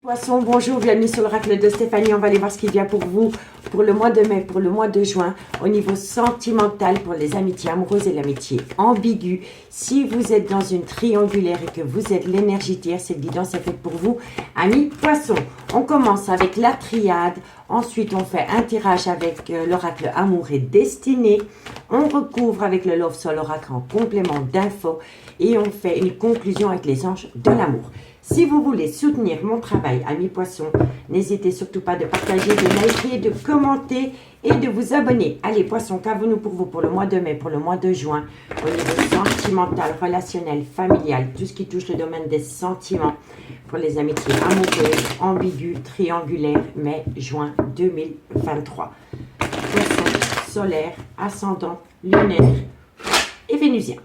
Poisson, bonjour, bienvenue sur l'oracle de Stéphanie. On va aller voir ce qui vient pour vous pour le mois de mai, pour le mois de juin, au niveau sentimental pour les amitiés amoureuses et l'amitié ambiguë. Si vous êtes dans une triangulaire et que vous êtes l'énergie tierce, cette guidance est faite pour vous, amis poissons. On commence avec la triade, ensuite on fait un tirage avec l'oracle amour et destinée, on recouvre avec le Love Soul oracle en complément d'infos et on fait une conclusion avec les anges de l'amour. Si vous voulez soutenir mon travail, amis poissons, n'hésitez surtout pas de partager, de liker, de commenter et de vous abonner. Allez poissons, qu'avons-nous pour vous pour le mois de mai, pour le mois de juin, au niveau sentimental, relationnel, familial, tout ce qui touche le domaine des sentiments, pour les amitiés amoureuses, ambiguës, triangulaires, mai, juin 2023. Poissons, solaire, ascendant, lunaire et vénusien.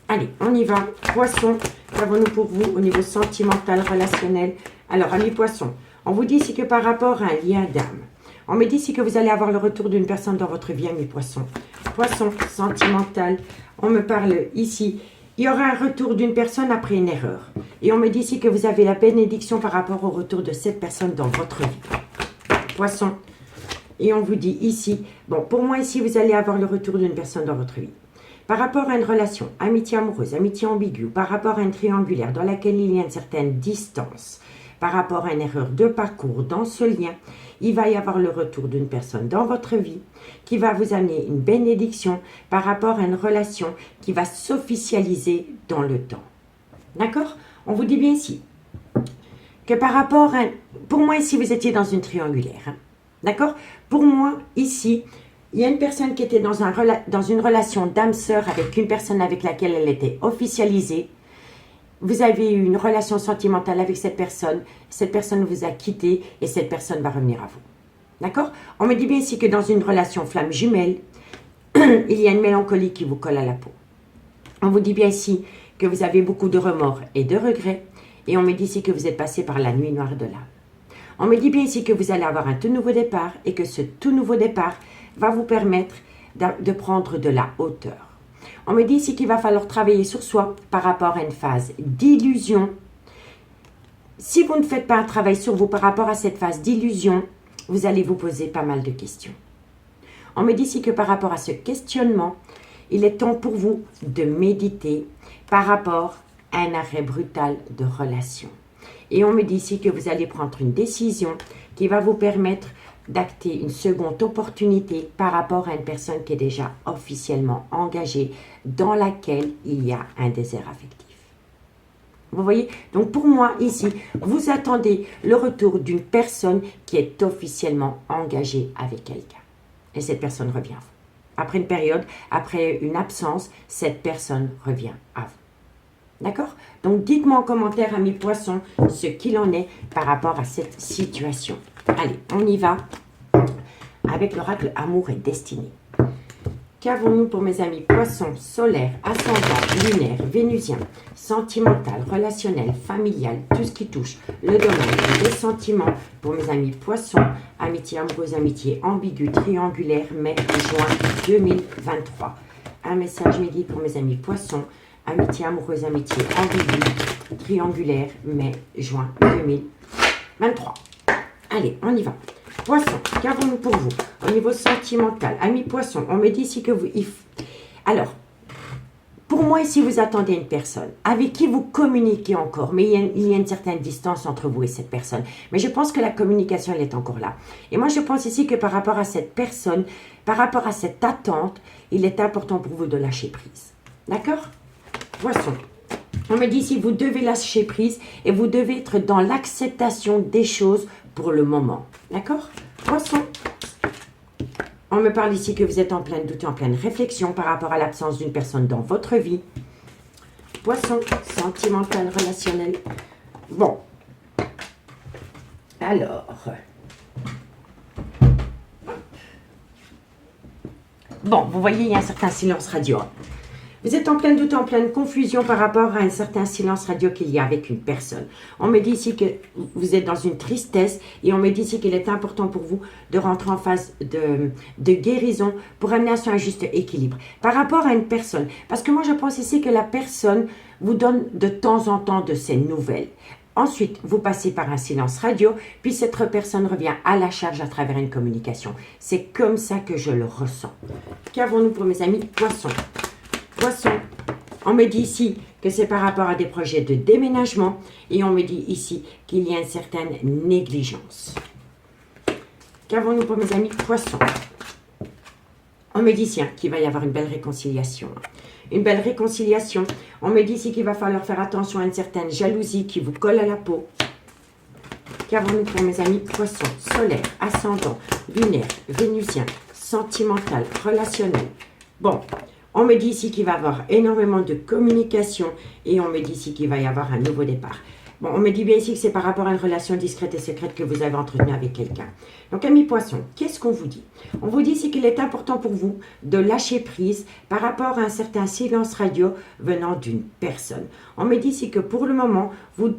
Allez, on y va. Poissons, qu'avons-nous pour vous au niveau sentimental, relationnel? Alors, amis poissons, on vous dit ici que par rapport à un lien d'âme, on me dit ici que vous allez avoir le retour d'une personne dans votre vie, amis poissons. Poissons, sentimental, on me parle ici, il y aura un retour d'une personne après une erreur. Et on me dit ici que vous avez la bénédiction par rapport au retour de cette personne dans votre vie. Poissons, et on vous dit ici, bon, pour moi ici, vous allez avoir le retour d'une personne dans votre vie. Par rapport à une relation, amitié amoureuse, amitié ambiguë, par rapport à une triangulaire dans laquelle il y a une certaine distance, par rapport à une erreur de parcours dans ce lien, il va y avoir le retour d'une personne dans votre vie qui va vous amener une bénédiction par rapport à une relation qui va s'officialiser dans le temps. D'accord? On vous dit bien ici que par rapport à... Pour moi ici, vous étiez dans une triangulaire. Hein? D'accord? Pour moi ici... Il y a une personne qui était dans une relation d'âme-sœur avec une personne avec laquelle elle était officialisée. Vous avez eu une relation sentimentale avec cette personne vous a quitté et cette personne va revenir à vous. D'accord? On me dit bien ici que dans une relation flamme jumelle, il y a une mélancolie qui vous colle à la peau. On vous dit bien ici que vous avez beaucoup de remords et de regrets et on me dit ici que vous êtes passé par la nuit noire de l'âme. On me dit bien ici que vous allez avoir un tout nouveau départ et que ce tout nouveau départ va vous permettre de prendre de la hauteur. On me dit ici qu'il va falloir travailler sur soi par rapport à une phase d'illusion. Si vous ne faites pas un travail sur vous par rapport à cette phase d'illusion, vous allez vous poser pas mal de questions. On me dit ici que par rapport à ce questionnement, il est temps pour vous de méditer par rapport à un arrêt brutal de relation. Et on me dit ici que vous allez prendre une décision qui va vous permettre d'acter une seconde opportunité par rapport à une personne qui est déjà officiellement engagée, dans laquelle il y a un désert affectif. Vous voyez? Donc pour moi, ici, vous attendez le retour d'une personne qui est officiellement engagée avec quelqu'un. Et cette personne revient à vous. Après une période, après une absence, cette personne revient à vous. D'accord? Donc, dites-moi en commentaire, amis poissons, ce qu'il en est par rapport à cette situation. Allez, on y va avec l'oracle amour et destinée. Qu'avons-nous pour mes amis poissons, solaire, ascendant, lunaire, vénusien, sentimental, relationnel, familial, tout ce qui touche le domaine des sentiments pour mes amis poissons, amitié amoureuse, amitié ambiguë, triangulaire, mai, juin 2023. Un message midi pour mes amis poissons, amitié amoureuse, amitié ambiguë, triangulaire, mai, juin 2023. Allez, on y va. Poisson, qu'avons-nous pour vous au niveau sentimental? Amis poissons, on me dit ici que vous... Alors, pour moi ici, vous attendez une personne avec qui vous communiquez encore, mais il y a une certaine distance entre vous et cette personne. Mais je pense que la communication, elle est encore là. Et moi, je pense ici que par rapport à cette personne, par rapport à cette attente, il est important pour vous de lâcher prise. D'accord? Poisson, on me dit ici, vous devez lâcher prise et vous devez être dans l'acceptation des choses pour le moment. D'accord? Poisson, on me parle ici que vous êtes en pleine doute et en pleine réflexion par rapport à l'absence d'une personne dans votre vie. Poisson, sentimental, relationnel. Bon. Alors. Bon, vous voyez, il y a un certain silence radio. Vous êtes en plein doute, en pleine confusion par rapport à un certain silence radio qu'il y a avec une personne. On me dit ici que vous êtes dans une tristesse et on me dit ici qu'il est important pour vous de rentrer en phase de guérison pour amener à un juste équilibre par rapport à une personne. Parce que moi, je pense ici que la personne vous donne de temps en temps de ses nouvelles. Ensuite, vous passez par un silence radio, puis cette personne revient à la charge à travers une communication. C'est comme ça que je le ressens. Qu'avons-nous pour mes amis Poissons? Poissons, on me dit ici que c'est par rapport à des projets de déménagement et on me dit ici qu'il y a une certaine négligence. Qu'avons-nous pour mes amis Poissons? On me dit ici qu'il va y avoir une belle réconciliation. Une belle réconciliation. On me dit ici qu'il va falloir faire attention à une certaine jalousie qui vous colle à la peau. Qu'avons-nous pour mes amis Poissons? Solaire, ascendant, lunaire, vénusien, sentimental, relationnel. Bon, on me dit ici qu'il va y avoir énormément de communication et on me dit ici qu'il va y avoir un nouveau départ. Bon, on me dit bien ici que c'est par rapport à une relation discrète et secrète que vous avez entretenue avec quelqu'un. Donc, amis poissons, qu'est-ce qu'on vous dit? On vous dit ici qu'il est important pour vous de lâcher prise par rapport à un certain silence radio venant d'une personne. On me dit ici que pour le moment, vous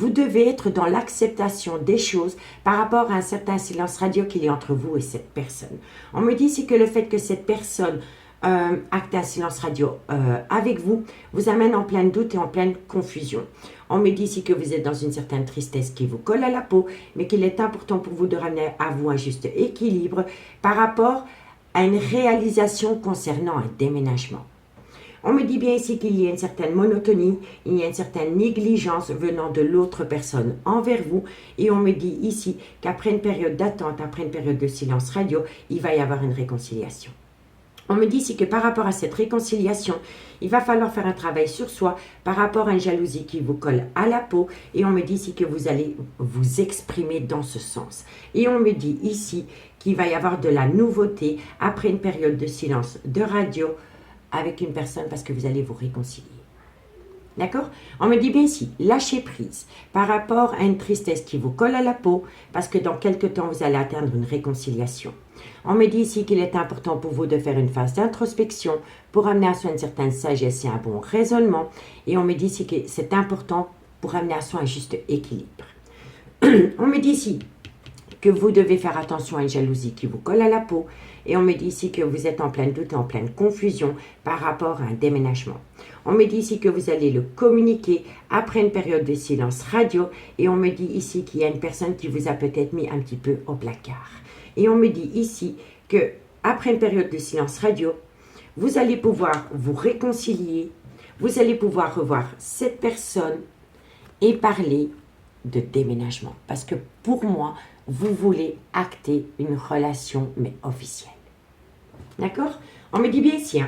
devez être dans l'acceptation des choses par rapport à un certain silence radio qu'il y a entre vous et cette personne. On me dit ici que le fait que cette personne acte un silence radio avec vous, vous amène en plein doute et en pleine confusion. On me dit ici que vous êtes dans une certaine tristesse qui vous colle à la peau, mais qu'il est important pour vous de ramener à vous un juste équilibre par rapport à une réalisation concernant un déménagement. On me dit bien ici qu'il y a une certaine monotonie, il y a une certaine négligence venant de l'autre personne envers vous. Et on me dit ici qu'après une période d'attente, après une période de silence radio, il va y avoir une réconciliation. On me dit ici que par rapport à cette réconciliation, il va falloir faire un travail sur soi par rapport à une jalousie qui vous colle à la peau. Et on me dit ici que vous allez vous exprimer dans ce sens. Et on me dit ici qu'il va y avoir de la nouveauté après une période de silence de radio avec une personne parce que vous allez vous réconcilier. D'accord? On me dit bien ici, lâchez prise par rapport à une tristesse qui vous colle à la peau parce que dans quelques temps, vous allez atteindre une réconciliation. On me dit ici qu'il est important pour vous de faire une phase d'introspection pour amener à soi une certaine sagesse et un bon raisonnement. Et on me dit ici que c'est important pour amener à soi un juste équilibre. On me dit ici que vous devez faire attention à une jalousie qui vous colle à la peau. Et on me dit ici que vous êtes en plein doute et en pleine confusion par rapport à un déménagement. On me dit ici que vous allez le communiquer après une période de silence radio. Et on me dit ici qu'il y a une personne qui vous a peut-être mis un petit peu au placard. Et on me dit ici que après une période de silence radio, vous allez pouvoir vous réconcilier, vous allez pouvoir revoir cette personne et parler de déménagement. Parce que pour moi, vous voulez acter une relation, mais officielle. D'accord? On me dit bien ici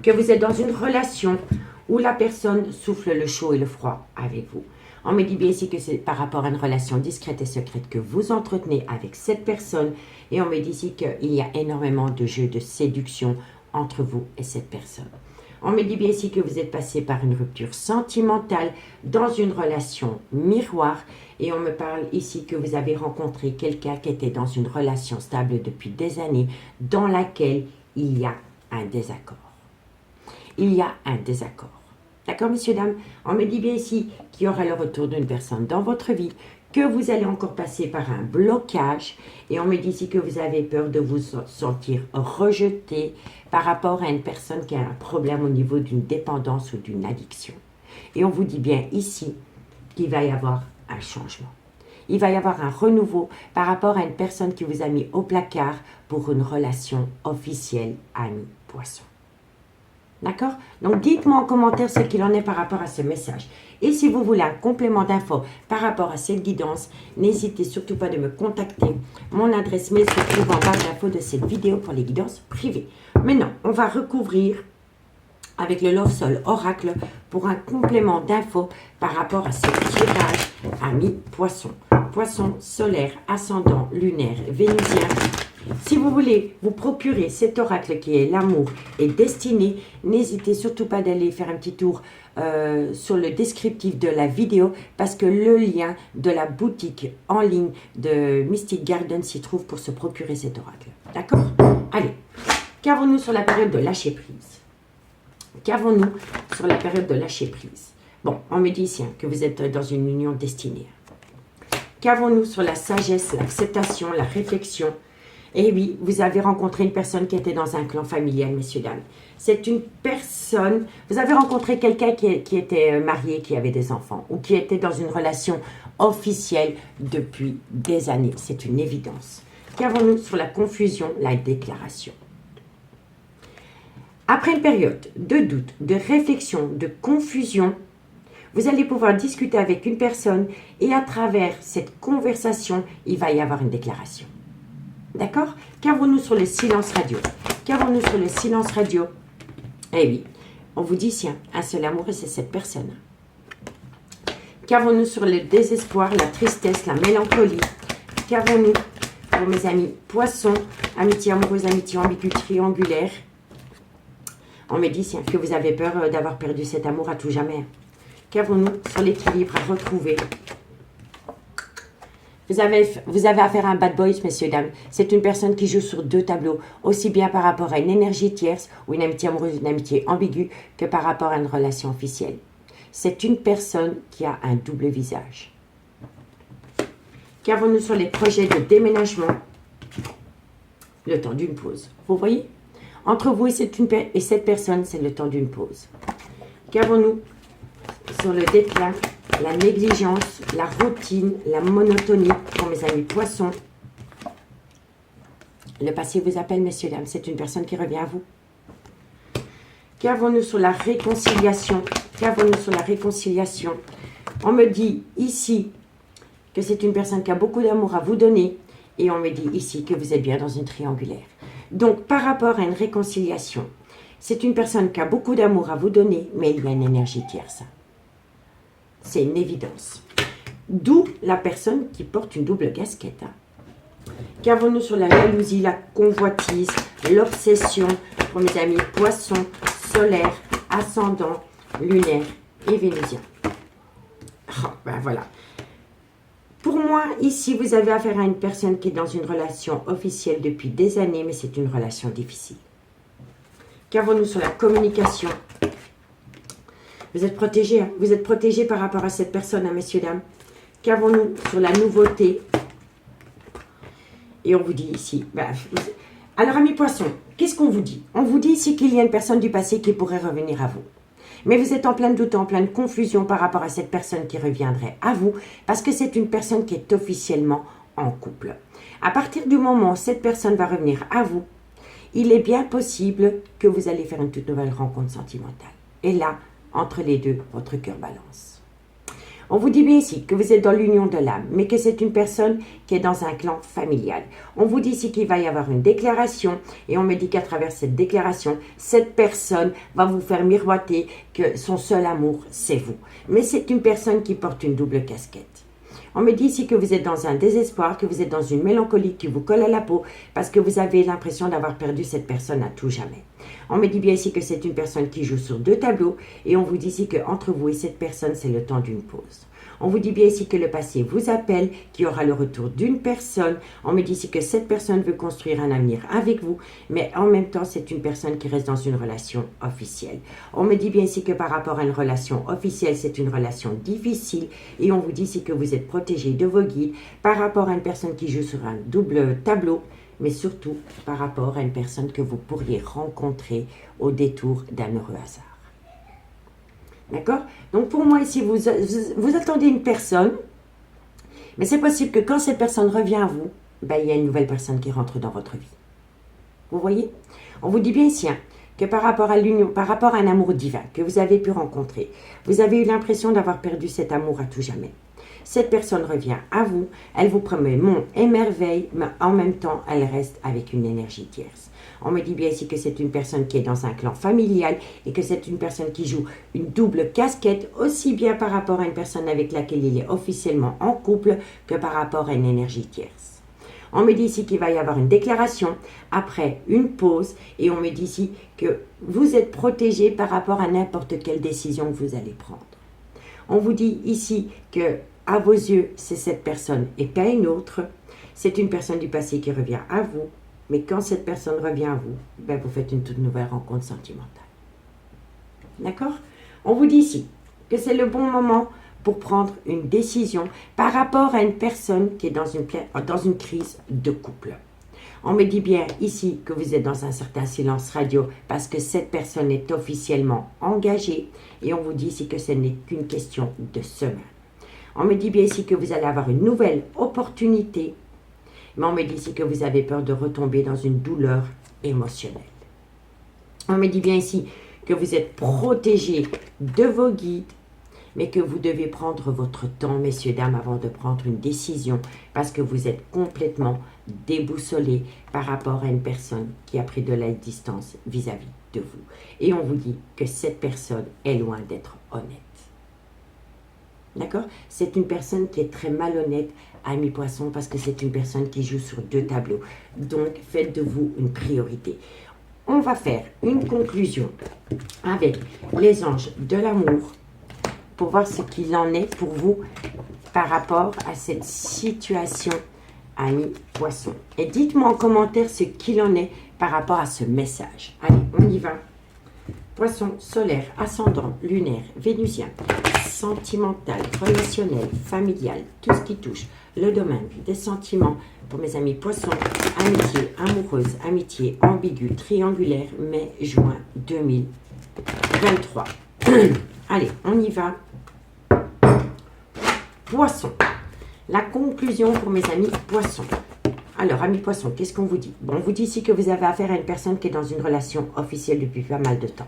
que vous êtes dans une relation où la personne souffle le chaud et le froid avec vous. On me dit bien ici que c'est par rapport à une relation discrète et secrète que vous entretenez avec cette personne. Et on me dit ici qu'il y a énormément de jeux de séduction entre vous et cette personne. On me dit bien ici que vous êtes passé par une rupture sentimentale dans une relation miroir. Et on me parle ici que vous avez rencontré quelqu'un qui était dans une relation stable depuis des années dans laquelle il y a un désaccord. Il y a un désaccord. D'accord, messieurs, dames? On me dit bien ici qu'il y aura le retour d'une personne dans votre vie, que vous allez encore passer par un blocage. Et on me dit ici que vous avez peur de vous sentir rejeté par rapport à une personne qui a un problème au niveau d'une dépendance ou d'une addiction. Et on vous dit bien ici qu'il va y avoir un changement. Il va y avoir un renouveau par rapport à une personne qui vous a mis au placard pour une relation officielle ami-poisson. D'accord? Donc, dites-moi en commentaire ce qu'il en est par rapport à ce message. Et si vous voulez un complément d'infos par rapport à cette guidance, n'hésitez surtout pas de me contacter. Mon adresse mail se trouve en barre d'infos de cette vidéo pour les guidances privées. Maintenant, on va recouvrir avec le Love Soul Oracle pour un complément d'infos par rapport à ce tirage ami poisson. Poisson solaire, ascendant, lunaire, vénusien. Si vous voulez vous procurer cet oracle qui est l'amour et destiné, n'hésitez surtout pas d'aller faire un petit tour sur le descriptif de la vidéo parce que le lien de la boutique en ligne de Mystic Garden s'y trouve pour se procurer cet oracle. D'accord? Allez, qu'avons-nous sur la période de lâcher prise? Qu'avons-nous sur la période de lâcher prise? Bon, on me dit ici que vous êtes dans une union destinée. Qu'avons-nous sur la sagesse, l'acceptation, la réflexion Et oui, vous avez rencontré une personne qui était dans un clan familial, messieurs, dames. C'est une personne, vous avez rencontré quelqu'un qui était marié, qui avait des enfants, ou qui était dans une relation officielle depuis des années. C'est une évidence. Qu'avons-nous sur la confusion, la déclaration? Après une période de doute, de réflexion, de confusion, vous allez pouvoir discuter avec une personne et à travers cette conversation, il va y avoir une déclaration. D'accord? Qu'avons-nous sur le silence radio? Qu'avons-nous sur le silence radio? Eh oui, on vous dit ici, un seul amour et c'est cette personne. Qu'avons-nous sur le désespoir, la tristesse, la mélancolie? Qu'avons-nous pour mes amis poissons, amitié amoureuse, amitié ambiguë, triangulaire? On me dit que vous avez peur d'avoir perdu cet amour à tout jamais. Qu'avons-nous sur l'équilibre à retrouver? Vous avez affaire à un bad boy, messieurs, dames. C'est une personne qui joue sur deux tableaux, aussi bien par rapport à une énergie tierce ou une amitié amoureuse, une amitié ambiguë, que par rapport à une relation officielle. C'est une personne qui a un double visage. Qu'avons-nous sur les projets de déménagement? Le temps d'une pause. Vous voyez? Entre vous et cette personne, c'est le temps d'une pause. Qu'avons-nous sur le déclin, la négligence, la routine, la monotonie pour mes amis poissons? Le passé vous appelle, messieurs, dames. C'est une personne qui revient à vous. Qu'avons-nous sur la réconciliation? Qu'avons-nous sur la réconciliation? On me dit ici que c'est une personne qui a beaucoup d'amour à vous donner. Et on me dit ici que vous êtes bien dans une triangulaire. Donc, par rapport à une réconciliation, c'est une personne qui a beaucoup d'amour à vous donner, mais il y a une énergie tierce. C'est une évidence. D'où la personne qui porte une double casquette. Qu'avons-nous sur la jalousie, la convoitise, l'obsession pour mes amis poissons, solaires, ascendants, lunaires et vénusiens? Oh, ben voilà. Pour moi, ici, vous avez affaire à une personne qui est dans une relation officielle depuis des années, mais c'est une relation difficile. Qu'avons-nous sur la communication? Vous êtes protégés, hein? Vous êtes protégés par rapport à cette personne, hein, messieurs, dames. Qu'avons-nous sur la nouveauté? Et on vous dit ici, alors amis poissons, qu'est-ce qu'on vous dit? On vous dit ici qu'il y a une personne du passé qui pourrait revenir à vous. Mais vous êtes en plein doute, en pleine confusion par rapport à cette personne qui reviendrait à vous, parce que c'est une personne qui est officiellement en couple. À partir du moment où cette personne va revenir à vous, il est bien possible que vous allez faire une toute nouvelle rencontre sentimentale. Et là, entre les deux, votre cœur balance. On vous dit bien ici que vous êtes dans l'union de l'âme, mais que c'est une personne qui est dans un clan familial. On vous dit ici qu'il va y avoir une déclaration, et on me dit qu'à travers cette déclaration, cette personne va vous faire miroiter que son seul amour, c'est vous. Mais c'est une personne qui porte une double casquette. On me dit ici que vous êtes dans un désespoir, que vous êtes dans une mélancolie qui vous colle à la peau, parce que vous avez l'impression d'avoir perdu cette personne à tout jamais. On me dit bien ici que c'est une personne qui joue sur deux tableaux, et on vous dit ici qu'entre vous et cette personne, c'est le temps d'une pause. On vous dit bien ici que le passé vous appelle, qu'il y aura le retour d'une personne. On me dit ici que cette personne veut construire un avenir avec vous, mais en même temps, c'est une personne qui reste dans une relation officielle. On me dit bien ici que par rapport à une relation officielle, c'est une relation difficile, et on vous dit ici que vous êtes protégé de vos guides par rapport à une personne qui joue sur un double tableau, mais surtout par rapport à une personne que vous pourriez rencontrer au détour d'un heureux hasard. D'accord? Donc pour moi ici, vous attendez une personne, mais c'est possible que quand cette personne revient à vous, il y a une nouvelle personne qui rentre dans votre vie. Vous voyez? On vous dit bien ici que par rapport à l'union, par rapport à un amour divin que vous avez pu rencontrer, vous avez eu l'impression d'avoir perdu cet amour à tout jamais. Cette personne revient à vous, elle vous promet monts et merveilles, mais en même temps, elle reste avec une énergie tierce. On me dit bien ici que c'est une personne qui est dans un clan familial et que c'est une personne qui joue une double casquette, aussi bien par rapport à une personne avec laquelle il est officiellement en couple que par rapport à une énergie tierce. On me dit ici qu'il va y avoir une déclaration après une pause et on me dit ici que vous êtes protégé par rapport à n'importe quelle décision que vous allez prendre. On vous dit ici que à vos yeux, c'est cette personne et pas une autre. C'est une personne du passé qui revient à vous. Mais quand cette personne revient à vous, vous faites une toute nouvelle rencontre sentimentale. D'accord? On vous dit ici que c'est le bon moment pour prendre une décision par rapport à une personne qui est dans une crise de couple. On me dit bien ici que vous êtes dans un certain silence radio parce que cette personne est officiellement engagée et on vous dit ici que ce n'est qu'une question de semaine. On me dit bien ici que vous allez avoir une nouvelle opportunité, mais on me dit ici que vous avez peur de retomber dans une douleur émotionnelle. On me dit bien ici que vous êtes protégé de vos guides, mais que vous devez prendre votre temps, messieurs, dames, avant de prendre une décision, parce que vous êtes complètement déboussolé par rapport à une personne qui a pris de la distance vis-à-vis de vous. Et on vous dit que cette personne est loin d'être honnête. D'accord? C'est une personne qui est très malhonnête, ami poisson, parce que c'est une personne qui joue sur deux tableaux. Donc, faites de vous une priorité. On va faire une conclusion avec les anges de l'amour pour voir ce qu'il en est pour vous par rapport à cette situation, ami poisson. Et dites-moi en commentaire ce qu'il en est par rapport à ce message. Allez, on y va. Poisson, solaire, ascendant, lunaire, vénusien, sentimental, relationnel, familial, tout ce qui touche le domaine des sentiments pour mes amis poissons, amitié, amoureuse, amitié, ambiguë, triangulaire, mai-juin 2023. Allez, on y va. Poisson. La conclusion pour mes amis poissons. Alors, amis poissons, qu'est-ce qu'on vous dit? Bon, on vous dit ici que vous avez affaire à une personne qui est dans une relation officielle depuis pas mal de temps.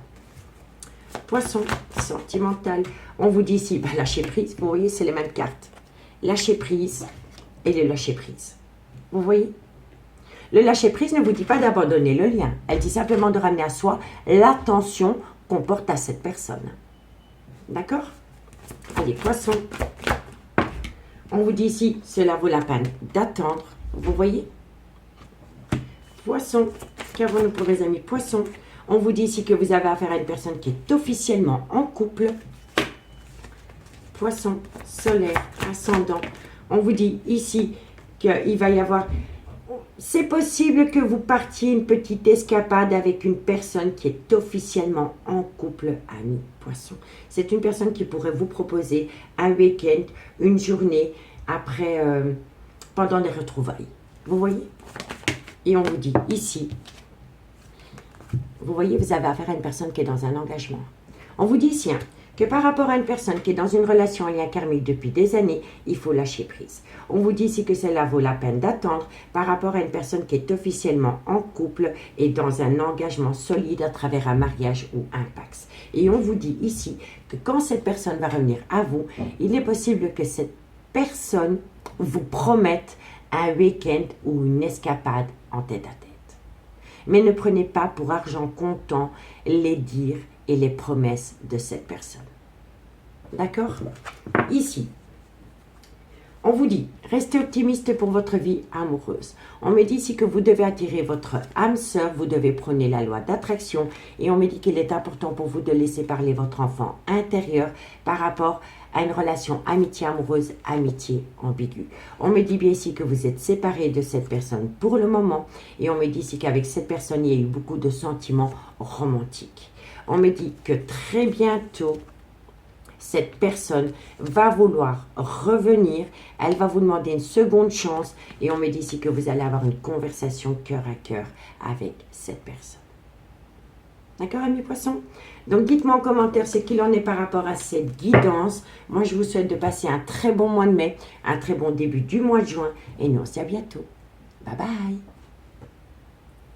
Poisson, sentimental. On vous dit ici, lâcher prise. Vous voyez, c'est les mêmes cartes. Lâcher prise et le lâcher prise. Vous voyez? Le lâcher prise ne vous dit pas d'abandonner le lien. Elle dit simplement de ramener à soi l'attention qu'on porte à cette personne. D'accord? Allez, poisson. On vous dit ici, cela vaut la peine d'attendre. Vous voyez? Poisson. Qu'avons-nous pour mes amis poissons? On vous dit ici que vous avez affaire à une personne qui est officiellement en couple. Poisson, solaire, ascendant. On vous dit ici qu'il va y avoir... C'est possible que vous partiez une petite escapade avec une personne qui est officiellement en couple, ami poisson. C'est une personne qui pourrait vous proposer un week-end, une journée après, pendant les retrouvailles. Vous voyez? Et on vous dit ici, vous voyez, vous avez affaire à une personne qui est dans un engagement. On vous dit ici que par rapport à une personne qui est dans une relation en lien karmique depuis des années, il faut lâcher prise. On vous dit ici que cela vaut la peine d'attendre par rapport à une personne qui est officiellement en couple et dans un engagement solide à travers un mariage ou un pax. Et on vous dit ici que quand cette personne va revenir à vous, il est possible que cette personne vous promette un week-end ou une escapade en tête-à-tête. Mais ne prenez pas pour argent comptant les dires et les promesses de cette personne. D'accord? Ici, on vous dit, restez optimiste pour votre vie amoureuse. On me dit ici que vous devez attirer votre âme sœur, vous devez prôner la loi d'attraction et on me dit qu'il est important pour vous de laisser parler votre enfant intérieur par rapport à une relation amitié amoureuse, amitié ambiguë. On me dit bien ici que vous êtes séparés de cette personne pour le moment et on me dit ici qu'avec cette personne, il y a eu beaucoup de sentiments romantiques. On me dit que très bientôt, cette personne va vouloir revenir, elle va vous demander une seconde chance et on me dit ici que vous allez avoir une conversation cœur à cœur avec cette personne. D'accord, amis poissons? Donc, dites-moi en commentaire ce qu'il en est par rapport à cette guidance. Moi, je vous souhaite de passer un très bon mois de mai, un très bon début du mois de juin et nous on se dit à bientôt. Bye bye!